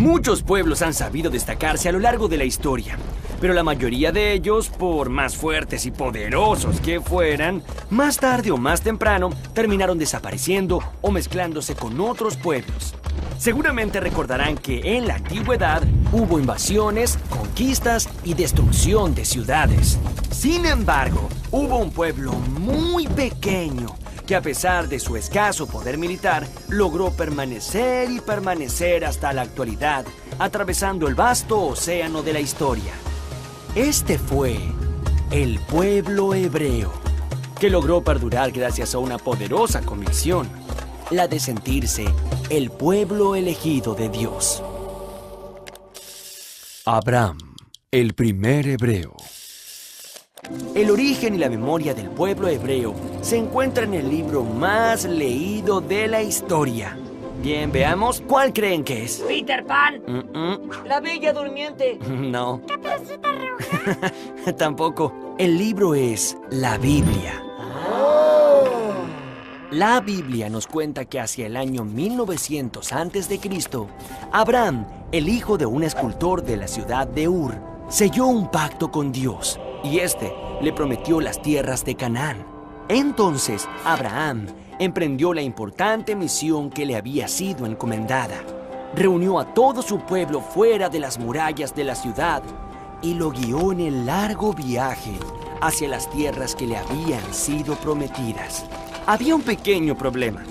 Muchos pueblos han sabido destacarse a lo largo de la historia, pero la mayoría de ellos, por más fuertes y poderosos que fueran, más tarde o más temprano terminaron desapareciendo o mezclándose con otros pueblos. Seguramente recordarán que en la antigüedad hubo invasiones, conquistas y destrucción de ciudades. Sin embargo, hubo un pueblo muy pequeño que, a pesar de su escaso poder militar, logró permanecer y permanecer hasta la actualidad, atravesando el vasto océano de la historia. Este fue el pueblo hebreo, que logró perdurar gracias a una poderosa convicción, la de sentirse el pueblo elegido de Dios. Abraham, el primer hebreo. El origen y la memoria del pueblo hebreo se encuentra en el libro más leído de la historia. Bien, veamos, ¿cuál creen que es? Peter Pan. La Bella Durmiente. No. Caperucita Roja. Tampoco. El libro es la Biblia. La Biblia nos cuenta que hacia el año 1900 a.C., Abraham, el hijo de un escultor de la ciudad de Ur, selló un pacto con Dios y este le prometió las tierras de Canaán. Entonces, Abraham emprendió la importante misión que le había sido encomendada. Reunió a todo su pueblo fuera de las murallas de la ciudad y lo guió en el largo viaje hacia las tierras que le habían sido prometidas. Había un pequeño problema.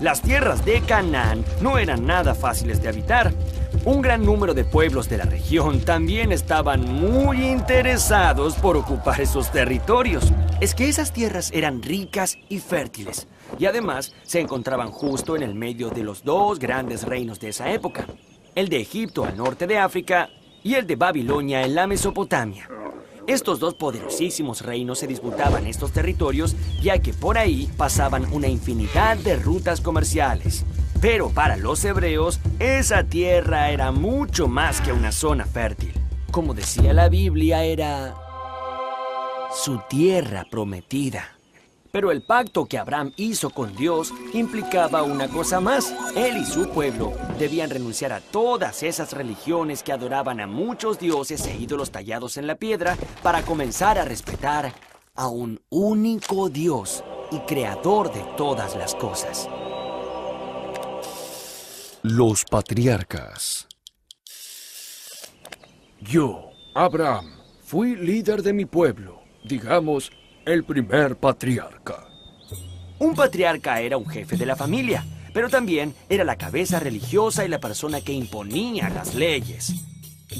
Las tierras de Canaán no eran nada fáciles de habitar. Un gran número de pueblos de la región también estaban muy interesados por ocupar esos territorios. Es que esas tierras eran ricas y fértiles, y además se encontraban justo en el medio de los dos grandes reinos de esa época, el de Egipto al norte de África y el de Babilonia en la Mesopotamia. Estos dos poderosísimos reinos se disputaban estos territorios, ya que por ahí pasaban una infinidad de rutas comerciales. Pero para los hebreos, esa tierra era mucho más que una zona fértil. Como decía la Biblia, era su tierra prometida. Pero el pacto que Abraham hizo con Dios implicaba una cosa más. Él y su pueblo debían renunciar a todas esas religiones que adoraban a muchos dioses e ídolos tallados en la piedra para comenzar a respetar a un único Dios y creador de todas las cosas. Los patriarcas. Yo, Abraham, fui líder de mi pueblo, digamos, el primer patriarca. Un patriarca era un jefe de la familia, pero también era la cabeza religiosa y la persona que imponía las leyes.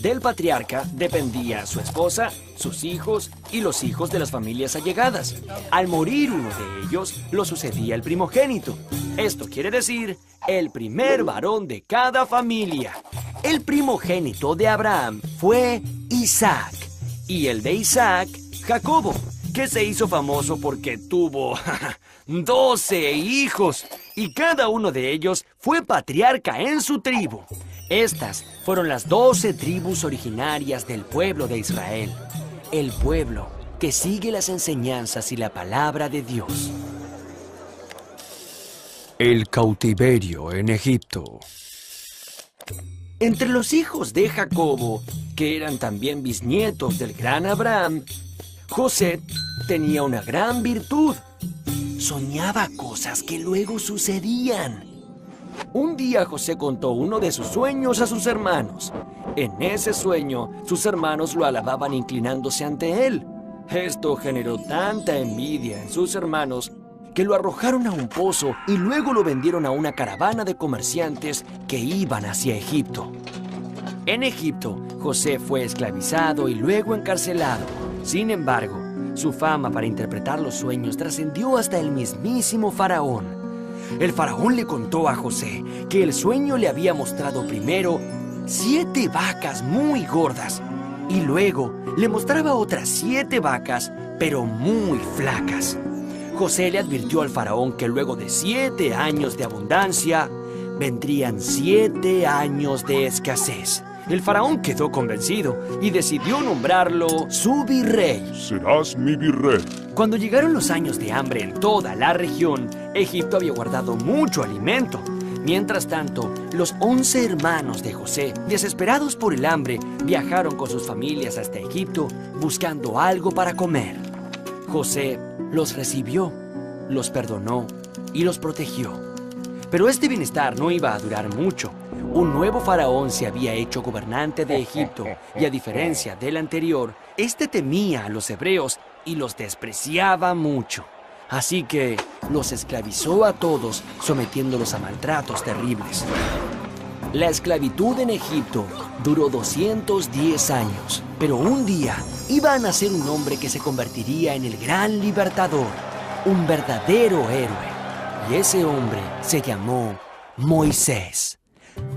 Del patriarca dependía su esposa, sus hijos y los hijos de las familias allegadas. Al morir uno de ellos, lo sucedía el primogénito. Esto quiere decir, el primer varón de cada familia. El primogénito de Abraham fue Isaac, y el de Isaac, Jacobo, que se hizo famoso porque tuvo 12 hijos, y cada uno de ellos fue patriarca en su tribu. Estas fueron las 12 tribus originarias del pueblo de Israel, el pueblo que sigue las enseñanzas y la palabra de Dios. El cautiverio en Egipto. Entre los hijos de Jacobo, que eran también bisnietos del gran Abraham, José tenía una gran virtud. Soñaba cosas que luego sucedían. Un día José contó uno de sus sueños a sus hermanos. En ese sueño, sus hermanos lo alababan inclinándose ante él. Esto generó tanta envidia en sus hermanos que lo arrojaron a un pozo y luego lo vendieron a una caravana de comerciantes que iban hacia Egipto. En Egipto, José fue esclavizado y luego encarcelado. Sin embargo, su fama para interpretar los sueños trascendió hasta el mismísimo faraón. El faraón le contó a José que el sueño le había mostrado primero 7 vacas muy gordas y luego le mostraba otras 7 vacas, pero muy flacas. José le advirtió al faraón que luego de 7 años de abundancia, vendrían 7 años de escasez. El faraón quedó convencido y decidió nombrarlo su virrey. Serás mi virrey. Cuando llegaron los años de hambre en toda la región, Egipto había guardado mucho alimento. Mientras tanto, los 11 hermanos de José, desesperados por el hambre, viajaron con sus familias hasta Egipto buscando algo para comer. José los recibió, los perdonó y los protegió. Pero este bienestar no iba a durar mucho. Un nuevo faraón se había hecho gobernante de Egipto y, a diferencia del anterior, este temía a los hebreos y los despreciaba mucho. Así que los esclavizó a todos, sometiéndolos a maltratos terribles. La esclavitud en Egipto duró 210 años, pero un día iba a nacer un hombre que se convertiría en el gran libertador, un verdadero héroe. Y ese hombre se llamó Moisés.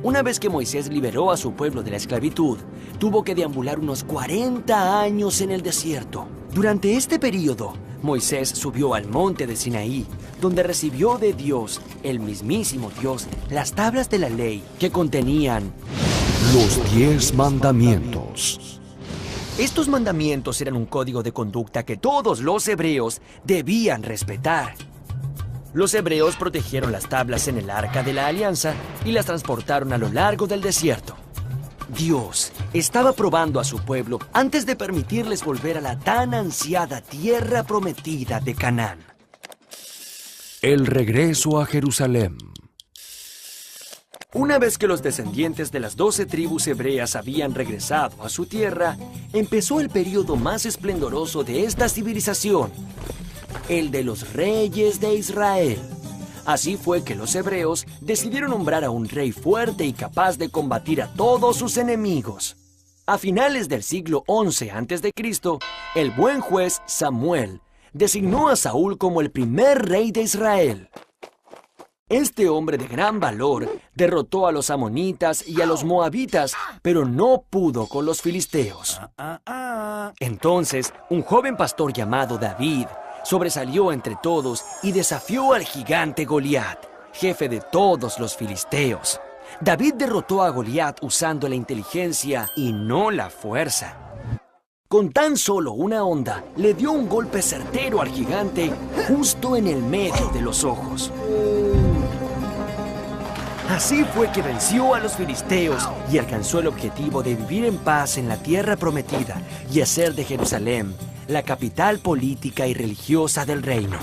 Una vez que Moisés liberó a su pueblo de la esclavitud, tuvo que deambular unos 40 años en el desierto. Durante este período, Moisés subió al monte de Sinaí, donde recibió de Dios, el mismísimo Dios, las tablas de la ley que contenían Los 10 mandamientos. Estos mandamientos eran un código de conducta que todos los hebreos debían respetar. Los hebreos protegieron las tablas en el Arca de la Alianza y las transportaron a lo largo del desierto. Dios estaba probando a su pueblo antes de permitirles volver a la tan ansiada tierra prometida de Canaán. El regreso a Jerusalén. Una vez que los descendientes de las 12 tribus hebreas habían regresado a su tierra, empezó el período más esplendoroso de esta civilización, el de los reyes de Israel. Así fue que los hebreos decidieron nombrar a un rey fuerte y capaz de combatir a todos sus enemigos. A finales del siglo XI a.C., el buen juez Samuel designó a Saúl como el primer rey de Israel. Este hombre de gran valor derrotó a los amonitas y a los moabitas, pero no pudo con los filisteos. Entonces, un joven pastor llamado David sobresalió entre todos y desafió al gigante Goliat, jefe de todos los filisteos. David derrotó a Goliat usando la inteligencia y no la fuerza. Con tan solo una onda, le dio un golpe certero al gigante justo en el medio de los ojos. Así fue que venció a los filisteos y alcanzó el objetivo de vivir en paz en la tierra prometida y hacer de Jerusalén la capital política y religiosa del reino.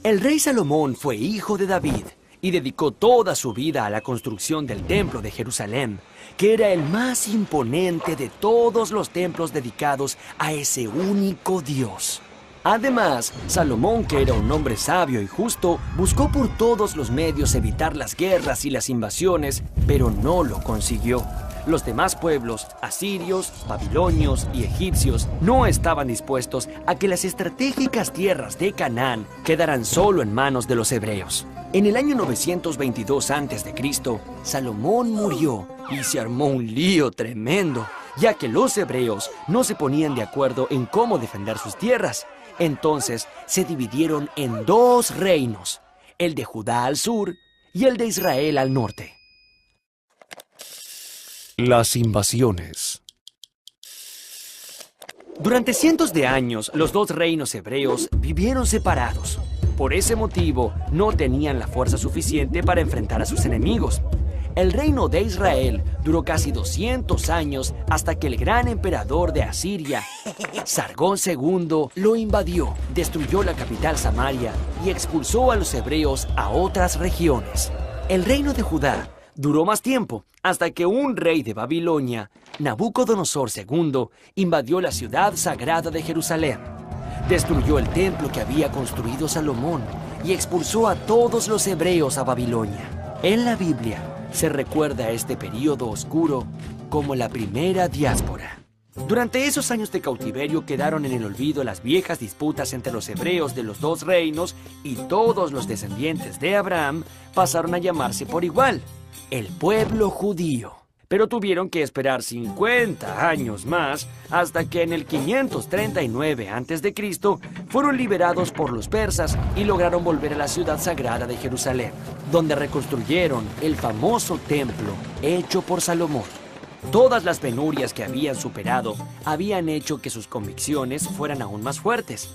El rey Salomón fue hijo de David y dedicó toda su vida a la construcción del templo de Jerusalén, que era el más imponente de todos los templos dedicados a ese único Dios. Además, Salomón, que era un hombre sabio y justo, buscó por todos los medios evitar las guerras y las invasiones, pero no lo consiguió. Los demás pueblos, asirios, babilonios y egipcios, no estaban dispuestos a que las estratégicas tierras de Canaán quedaran solo en manos de los hebreos. En el año 922 a.C., Salomón murió y se armó un lío tremendo, ya que los hebreos no se ponían de acuerdo en cómo defender sus tierras. Entonces se dividieron en dos reinos, el de Judá al sur y el de Israel al norte. Las invasiones. Durante cientos de años, los dos reinos hebreos vivieron separados. Por ese motivo, no tenían la fuerza suficiente para enfrentar a sus enemigos. El reino de Israel duró casi 200 años hasta que el gran emperador de Asiria, Sargón II, lo invadió, destruyó la capital Samaria y expulsó a los hebreos a otras regiones. El reino de Judá duró más tiempo, hasta que un rey de Babilonia, Nabucodonosor II, invadió la ciudad sagrada de Jerusalén. Destruyó el templo que había construido Salomón y expulsó a todos los hebreos a Babilonia. En la Biblia se recuerda este período oscuro como la primera diáspora. Durante esos años de cautiverio quedaron en el olvido las viejas disputas entre los hebreos de los dos reinos y todos los descendientes de Abraham pasaron a llamarse por igual, el pueblo judío. Pero tuvieron que esperar 50 años más hasta que en el 539 a.C. fueron liberados por los persas y lograron volver a la ciudad sagrada de Jerusalén, donde reconstruyeron el famoso templo hecho por Salomón. Todas las penurias que habían superado habían hecho que sus convicciones fueran aún más fuertes.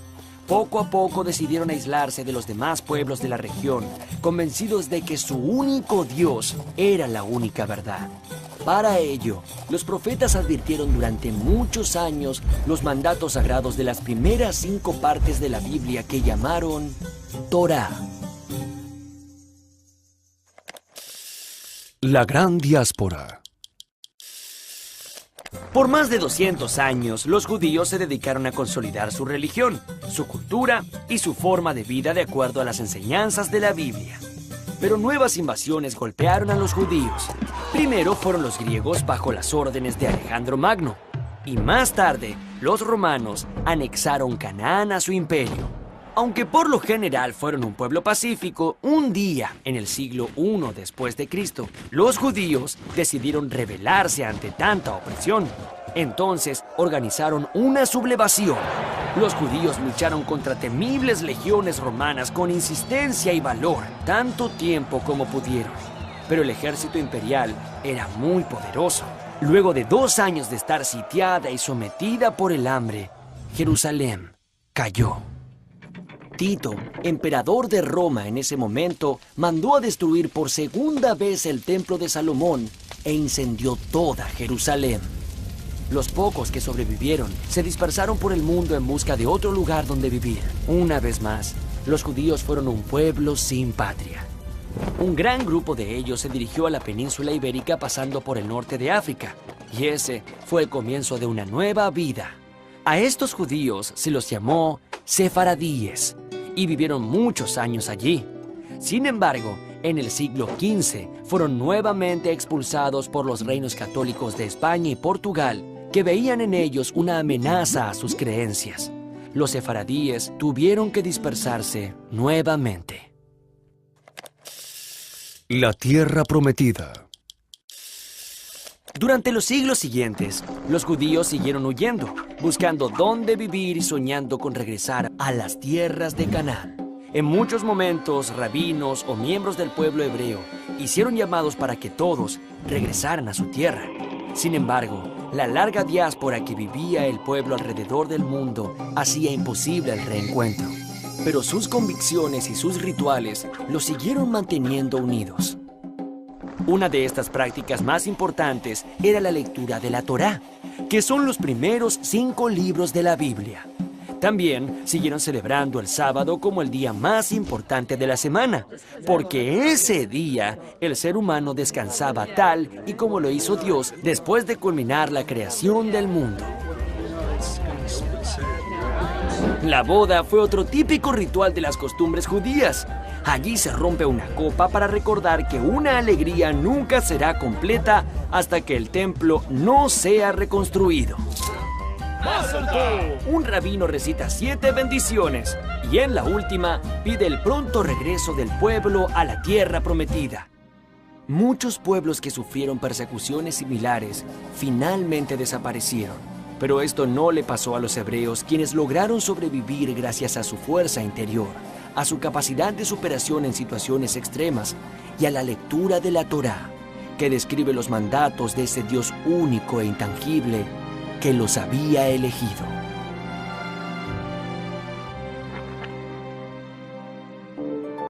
poco a poco decidieron aislarse de los demás pueblos de la región, convencidos de que su único Dios era la única verdad. Para ello, los profetas advirtieron durante muchos años los mandatos sagrados de las primeras 5 partes de la Biblia que llamaron Torá. La gran diáspora. Por más de 200 años, los judíos se dedicaron a consolidar su religión, su cultura y su forma de vida de acuerdo a las enseñanzas de la Biblia. Pero nuevas invasiones golpearon a los judíos. Primero fueron los griegos bajo las órdenes de Alejandro Magno, y más tarde los romanos anexaron Canaán a su imperio. Aunque por lo general fueron un pueblo pacífico, un día, en el siglo I después de Cristo, los judíos decidieron rebelarse ante tanta opresión. Entonces organizaron una sublevación. Los judíos lucharon contra temibles legiones romanas con insistencia y valor, tanto tiempo como pudieron. Pero el ejército imperial era muy poderoso. Luego de 2 años de estar sitiada y sometida por el hambre, Jerusalén cayó. Tito, emperador de Roma en ese momento, mandó a destruir por segunda vez el templo de Salomón e incendió toda Jerusalén. Los pocos que sobrevivieron se dispersaron por el mundo en busca de otro lugar donde vivir. Una vez más, los judíos fueron un pueblo sin patria. Un gran grupo de ellos se dirigió a la península ibérica pasando por el norte de África, y ese fue el comienzo de una nueva vida. A estos judíos se los llamó sefaradíes, y vivieron muchos años allí. Sin embargo, en el siglo XV fueron nuevamente expulsados por los reinos católicos de España y Portugal, que veían en ellos una amenaza a sus creencias. Los sefaradíes tuvieron que dispersarse nuevamente. La tierra prometida. Durante los siglos siguientes, los judíos siguieron huyendo, buscando dónde vivir y soñando con regresar a las tierras de Canaán. En muchos momentos, rabinos o miembros del pueblo hebreo hicieron llamados para que todos regresaran a su tierra. Sin embargo, la larga diáspora que vivía el pueblo alrededor del mundo hacía imposible el reencuentro. Pero sus convicciones y sus rituales los siguieron manteniendo unidos. Una de estas prácticas más importantes era la lectura de la Torá, que son los primeros 5 libros de la Biblia. También siguieron celebrando el sábado como el día más importante de la semana, porque ese día el ser humano descansaba tal y como lo hizo Dios después de culminar la creación del mundo. La boda fue otro típico ritual de las costumbres judías. Allí se rompe una copa para recordar que una alegría nunca será completa hasta que el templo no sea reconstruido. Un rabino recita 7 bendiciones y en la última pide el pronto regreso del pueblo a la tierra prometida. Muchos pueblos que sufrieron persecuciones similares finalmente desaparecieron, pero esto no le pasó a los hebreos, quienes lograron sobrevivir gracias a su fuerza interior, a su capacidad de superación en situaciones extremas y a la lectura de la Torá, que describe los mandatos de ese Dios único e intangible que los había elegido.